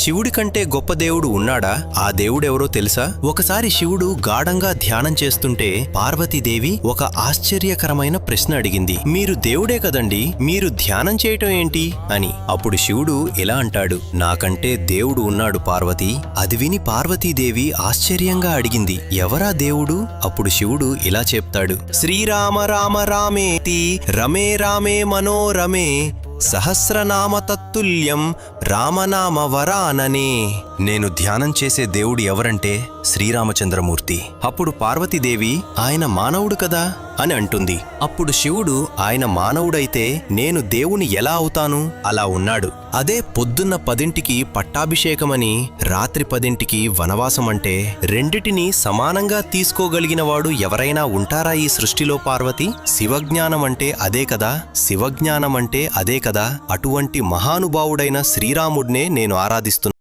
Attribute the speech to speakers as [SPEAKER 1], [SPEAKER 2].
[SPEAKER 1] శివుడి కంటే గొప్ప దేవుడు ఉన్నాడా? ఆ దేవుడెవరో తెలుసా? ఒకసారి శివుడు గాఢంగా ధ్యానం చేస్తుంటే పార్వతీదేవి ఒక ఆశ్చర్యకరమైన ప్రశ్న అడిగింది. మీరు దేవుడే కదండి, మీరు ధ్యానం చేయటం ఏంటి అని. అప్పుడు శివుడు ఇలా అంటాడు, నాకంటే దేవుడు ఉన్నాడు పార్వతి. అది విని పార్వతీదేవి ఆశ్చర్యంగా అడిగింది, ఎవరా దేవుడు? అప్పుడు శివుడు ఇలా చెప్తాడు, శ్రీరామ రామ రామేతి రమే రామే మనోరమే సహస్రనామ తత్తుల్యం రామనామ వరాననే. నేను ధ్యానం చేసే దేవుడు ఎవరంటే శ్రీరామచంద్రమూర్తి. అప్పుడు పార్వతీదేవి, ఆయన మానవుడు కదా అని అంటుంది. అప్పుడు శివుడు, ఆయన మానవుడైతే నేను దేవుని ఎలా అవుతాను? అలా ఉన్నాడు. అదే పొద్దున్న 10ంటికి పట్టాభిషేకమని రాత్రి 10ంటికి వనవాసమంటే రెండిటినీ సమానంగా తీసుకోగలిగినవాడు ఎవరైనా ఉంటారా ఈ సృష్టిలో పార్వతి? శివజ్ఞానం అంటే అదే కదా, శివజ్ఞానం అంటే అదే కదా. అటువంటి మహానుభావుడైన శ్రీరాముడినే నేను ఆరాధిస్తున్నాను.